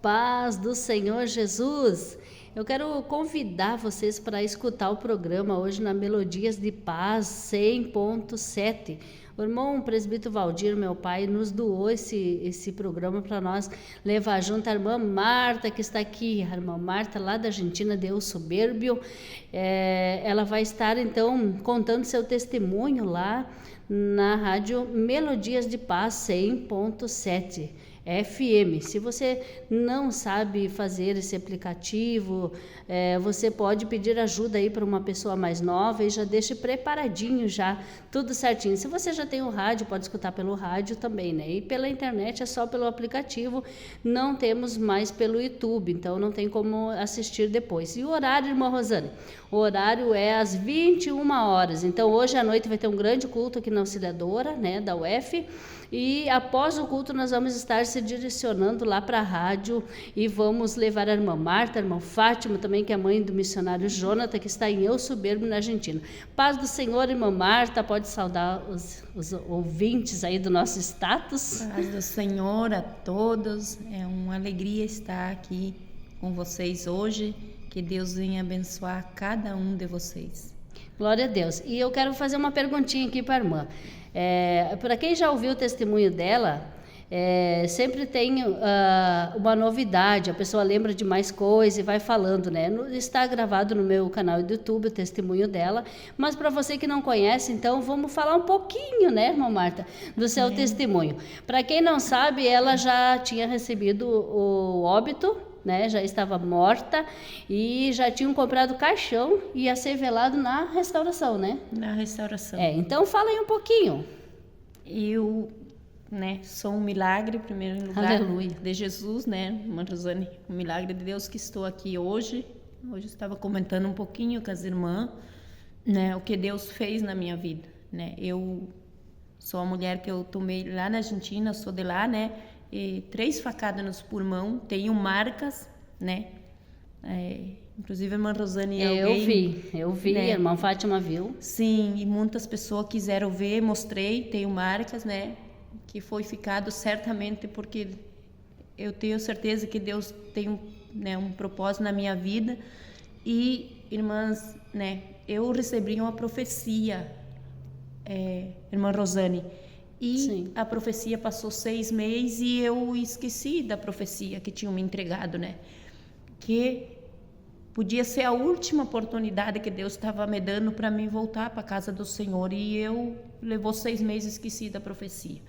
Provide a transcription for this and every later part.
Paz do Senhor Jesus. Eu quero convidar vocês para escutar o programa hoje na Melodias de Paz 100.7. O irmão presbítero Valdir, meu pai, nos doou esse programa para nós levar junto a irmã Marta, que está aqui. A irmã Marta, lá da Argentina, de El Soberbio. Ela vai estar, então, contando seu testemunho lá na rádio Melodias de Paz 100.7. FM. Se você não sabe fazer esse aplicativo, você pode pedir ajuda aí para uma pessoa mais nova e já deixe preparadinho já, tudo certinho. Se você já tem o rádio, pode escutar pelo rádio também, né? E pela internet é só pelo aplicativo, não temos mais pelo YouTube, então não tem como assistir depois. E o horário, irmã Rosane? O horário é às 21 horas. Então hoje à noite vai ter um grande culto aqui na Auxiliadora, né, da UF. E após o culto nós vamos estar se direcionando lá para a rádio e vamos levar a irmã Marta, a irmã Fátima também, que é a mãe do missionário Jonathan, que está em El Soberbo, na Argentina. Paz do Senhor, irmã Marta, pode saudar os ouvintes aí do nosso status. Paz do Senhor a todos, é uma alegria estar aqui com vocês hoje, que Deus venha abençoar cada um de vocês. Glória a Deus. E eu quero fazer uma perguntinha aqui para a irmã. Para quem já ouviu o testemunho dela, sempre tem uma novidade, a pessoa lembra de mais coisas e vai falando, né? Está gravado no meu canal do YouTube o testemunho dela, mas para você que não conhece, então vamos falar um pouquinho, né, irmã Marta, do seu testemunho. Para quem não sabe, ela já tinha recebido o óbito, né, já estava morta e já tinham comprado caixão e ia ser velado na restauração, né? Na restauração. Então fala aí um pouquinho. Eu, sou um milagre, em primeiro lugar, Aleluia, de Jesus, né, irmã Rosane, um milagre de Deus que estou aqui hoje. Hoje eu estava comentando um pouquinho com as irmãs, né, o que Deus fez na minha vida, né? Eu sou a mulher que eu tomei lá na Argentina, sou de lá, né? E 3 facadas nos pulmão, tenho marcas, né? Inclusive a irmã Rosane eu vi, né? A irmã Fátima viu. Sim, e muitas pessoas quiseram ver, mostrei, tenho marcas, né? Que foi ficado certamente porque eu tenho certeza que Deus tem um propósito na minha vida. E, irmãs, né? Eu recebi uma profecia, irmã Rosane. E sim, a profecia passou 6 meses e eu esqueci da profecia que tinham me entregado, né? Que podia ser a última oportunidade que Deus estava me dando para mim voltar para a casa do Senhor. E eu levou 6 meses e esqueci da profecia.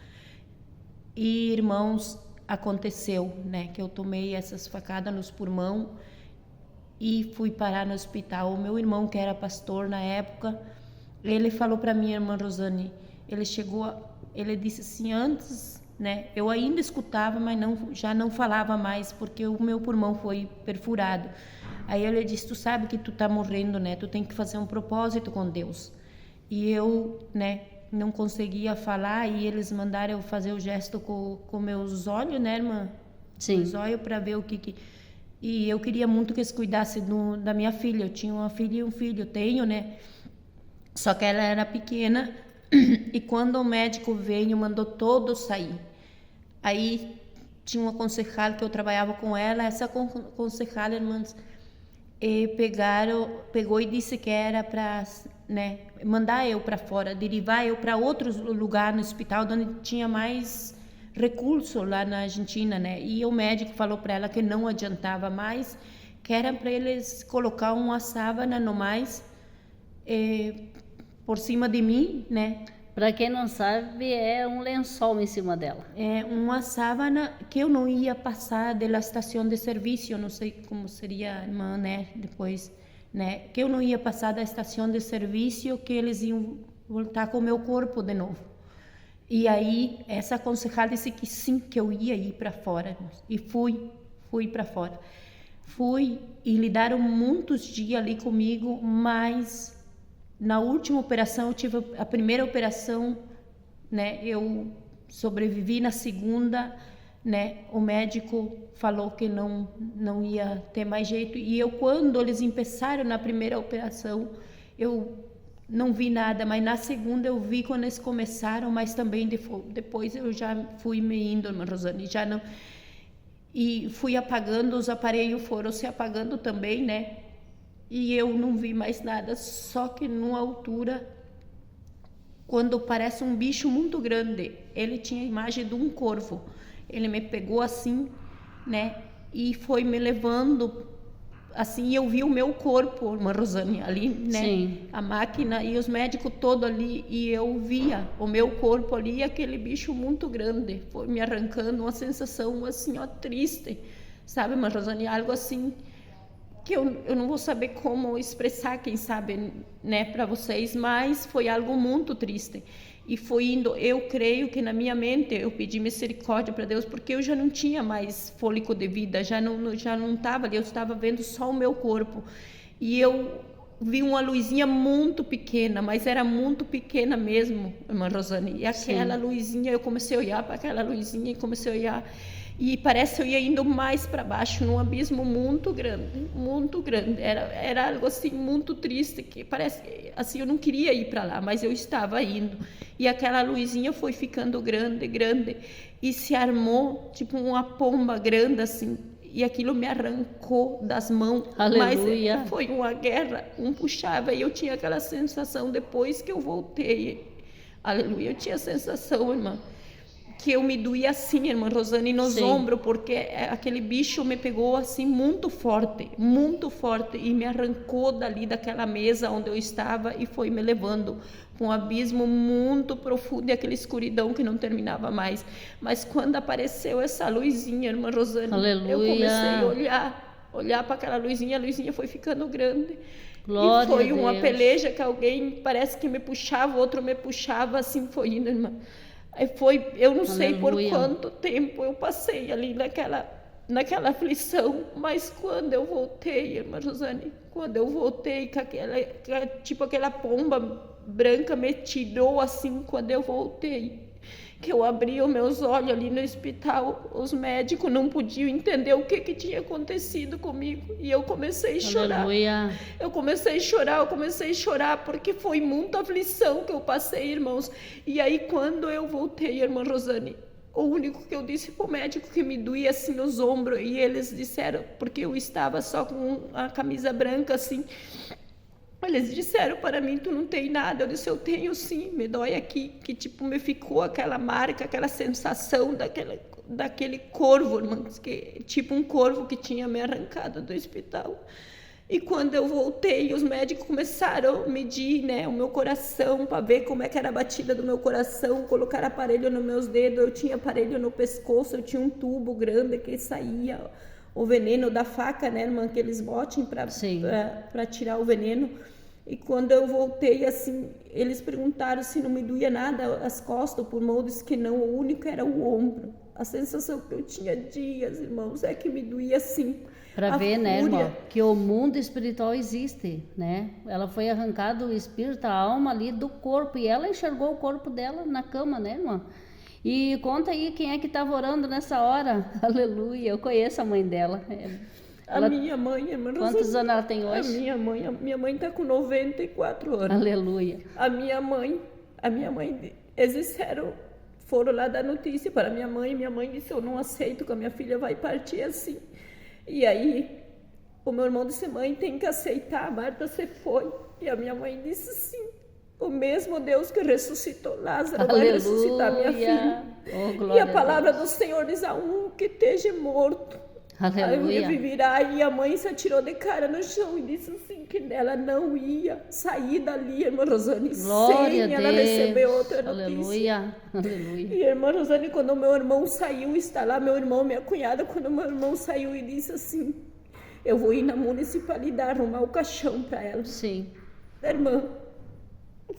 E, irmãos, aconteceu, né? Que eu tomei essas facadas nos pulmão e fui parar no hospital. O meu irmão, que era pastor na época, ele falou para mim, irmã Rosane, ele disse assim, antes, né, eu ainda escutava, mas já não falava mais, porque o meu pulmão foi perfurado. Aí ele disse, tu sabe que tu tá morrendo, né, tu tem que fazer um propósito com Deus. E eu, né, não conseguia falar, e eles mandaram eu fazer o gesto com meus olhos, né, irmã? Sim. Os olhos para ver o que... E eu queria muito que eles cuidassem da minha filha. Eu tinha uma filha e um filho, eu tenho, né? Só que ela era pequena. E quando o médico veio, mandou todos sair. Aí tinha uma concejal que eu trabalhava com ela. Essa concejal, irmãs, pegou e disse que era para, né, mandar eu para fora, derivar eu para outro lugar no hospital, onde tinha mais recurso lá na Argentina, né? E o médico falou para ela que não adiantava mais, que era para eles colocar uma sábana no mais por cima de mim, né? Para quem não sabe, é um lençol em cima dela. É uma sábana que eu não ia passar da estação de serviço, eu não sei como seria, irmã, né? Depois, né? Que eu não ia passar da estação de serviço, que eles iam voltar com o meu corpo de novo. E aí, essa concejal disse que sim, que eu ia ir para fora. E fui para fora. Fui e lidaram muitos dias ali comigo, mas na última operação, eu tive a primeira operação, né? Eu sobrevivi na segunda, né? O médico falou que não ia ter mais jeito. E eu, quando eles começaram na primeira operação, eu não vi nada, mas na segunda eu vi quando eles começaram, mas também depois eu já fui me indo, Rosane, já não. E fui apagando, os aparelhos foram se apagando também, né? E eu não vi mais nada, só que numa altura, quando parece um bicho muito grande, ele tinha a imagem de um corvo. Ele me pegou assim, né? E foi me levando, assim, eu vi o meu corpo, irmã Rosane, ali, né? Sim. A máquina e os médicos todos ali, e eu via o meu corpo ali, e aquele bicho muito grande, foi me arrancando uma sensação assim, ó, triste, sabe, irmã Rosane? Algo assim que eu não vou saber como expressar, quem sabe, né, para vocês, mas foi algo muito triste. E foi indo, eu creio que na minha mente eu pedi misericórdia para Deus, porque eu já não tinha mais fôlego de vida, já não estava ali, eu estava vendo só o meu corpo. E eu vi uma luzinha muito pequena, mas era muito pequena mesmo, irmã Rosane. E aquela luzinha, eu comecei a olhar para aquela luzinha e comecei a olhar. E parece que eu ia indo mais para baixo, num abismo muito grande, muito grande. Era algo assim muito triste, que parece assim, eu não queria ir para lá, mas eu estava indo. E aquela luzinha foi ficando grande, grande, e se armou tipo uma pomba grande assim, e aquilo me arrancou das mãos. Aleluia. Mas foi uma guerra, um puxava, e eu tinha aquela sensação depois que eu voltei. Aleluia, eu tinha a sensação, irmã, que eu me doía assim, irmã Rosane, nos ombros, porque aquele bicho me pegou assim muito forte, e me arrancou dali daquela mesa onde eu estava e foi me levando para um abismo muito profundo e aquela escuridão que não terminava mais. Mas quando apareceu essa luzinha, irmã Rosane, Aleluia. eu comecei a olhar para aquela luzinha, a luzinha foi ficando grande. Glória e foi a uma Deus. peleja que alguém parece que me puxava, outro me puxava, assim foi indo, irmã. Aí foi, eu não sei por quanto tempo eu passei ali naquela aflição, mas quando eu voltei, irmã Rosane, quando eu voltei, tipo aquela pomba branca me tirou assim, quando eu voltei, que eu abri os meus olhos ali no hospital, os médicos não podiam entender o que tinha acontecido comigo, e eu comecei a chorar. Aleluia. Eu comecei a chorar, porque foi muita aflição que eu passei, irmãos. E aí, quando eu voltei, irmã Rosane, o único que eu disse para o médico que me doía assim nos ombros, e eles disseram, porque eu estava só com a camisa branca assim, eles disseram para mim, tu não tem nada. Eu disse, eu tenho sim, me dói aqui, que tipo me ficou aquela marca, aquela sensação daquele corvo, irmãos, que tipo um corvo que tinha me arrancado do hospital. E quando eu voltei, os médicos começaram a medir, né, o meu coração, para ver como é que era a batida do meu coração, colocar aparelho nos meus dedos. Eu tinha aparelho no pescoço, eu tinha um tubo grande que saía o veneno da faca, né, irmã, que eles botem para tirar o veneno. E quando eu voltei, assim, eles perguntaram se não me doía nada as costas, o pulmão, disse que não, o único era o ombro. A sensação que eu tinha dias, irmãos, é que me doía assim. Para ver, né, irmã, que o mundo espiritual existe, né? Ela foi arrancada o espírito, a alma ali do corpo, e ela enxergou o corpo dela na cama, né, irmã? E conta aí quem é que estava orando nessa hora. Aleluia, eu conheço a mãe dela. A minha mãe, irmã, quantos anos ela tem hoje? A minha mãe está com 94 anos. Aleluia. A minha mãe, eles disseram, foram lá dar notícia para minha mãe disse, eu não aceito que a minha filha vai partir assim. E aí, o meu irmão disse, mãe, tem que aceitar, Marta, você foi. E a minha mãe disse, sim, o mesmo Deus que ressuscitou Lázaro vai ressuscitar minha filha. Oh, e a palavra do Senhor diz, a um que esteja morto, aleluia, viverá. E a mãe se atirou de cara no chão e disse assim, que ela não ia sair dali, irmã Rosane, glória sem ela receber outra notícia. Aleluia, aleluia. E a irmã Rosane, quando o meu irmão saiu, está lá meu irmão, minha cunhada, quando o meu irmão saiu e disse assim, eu vou ir na municipalidade arrumar o caixão para ela. Sim. Irmã,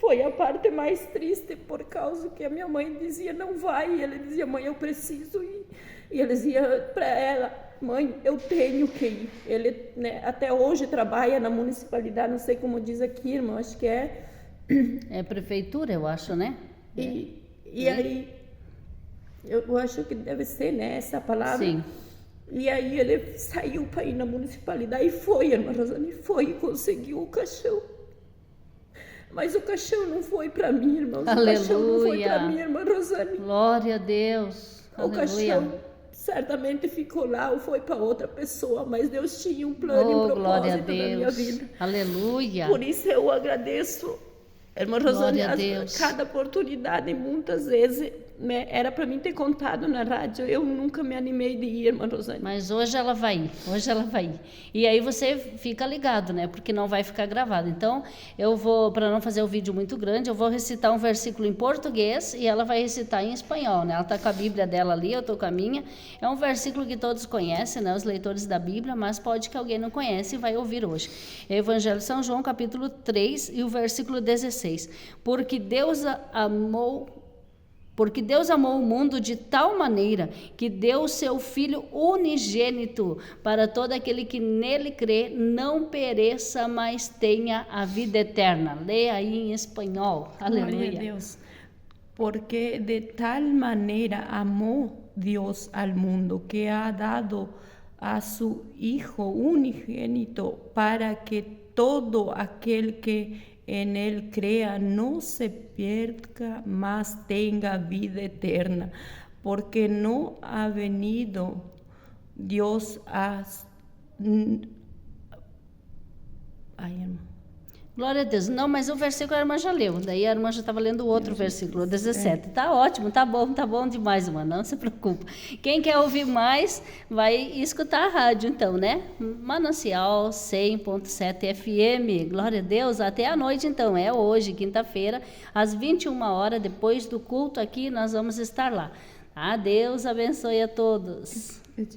foi a parte mais triste, por causa que a minha mãe dizia, não vai, e ele dizia, mãe, eu preciso ir. E ele dizia para ela, mãe, eu tenho que ir. Ele, né, até hoje trabalha na municipalidade, não sei como diz aqui, irmão, acho que é... É prefeitura, eu acho, né? E aí, eu acho que deve ser, né, essa palavra. Sim. E aí ele saiu para ir na municipalidade e foi, irmã Rosane, foi e conseguiu o caixão. Mas o caixão não foi para mim, irmãos. Aleluia. O caixão não foi para mim, irmã Rosane. Glória a Deus. O caixão certamente ficou lá ou foi para outra pessoa, mas Deus tinha um plano e um Oh, glória a propósito na minha Deus. vida. Aleluia. Por isso eu agradeço, irmã Glória a Rosane, Deus. cada oportunidade, muitas vezes, né, era para mim ter contado na rádio, eu nunca me animei de ir, irmã Rosane. Mas hoje ela vai ir, hoje ela vai ir. E aí você fica ligado, né? Porque não vai ficar gravado. Então, eu vou, para não fazer o vídeo muito grande, eu vou recitar um versículo em português e ela vai recitar em espanhol, né? Ela tá com a Bíblia dela ali, eu tô com a minha. É um versículo que todos conhecem, né? Os leitores da Bíblia, mas pode que alguém não conhece e vai ouvir hoje. É Evangelho de São João, capítulo 3 e o versículo 16. Porque Deus amou o mundo de tal maneira que deu o seu Filho unigênito para todo aquele que nele crê não pereça, mas tenha a vida eterna. Lê aí em espanhol. Glória a Aleluia. Deus. Porque de tal manera amó Dios al mundo que ha dado a su Hijo unigénito para que todo aquel que en él crea no se pierda, mas tenga vida eterna. Porque no ha venido Dios a... Ai, irmã. Glória a Deus. Não, mas o versículo a irmã já leu. Daí a irmã já estava lendo o outro versículo, o 17. Tá ótimo, tá bom demais, irmã. Não se preocupe. Quem quer ouvir mais, vai escutar a rádio, então, né? Manancial 100.7 FM. Glória a Deus. Até a noite, então. É hoje, quinta-feira, às 21 horas, depois do culto aqui, nós vamos estar lá. Deus abençoe a todos.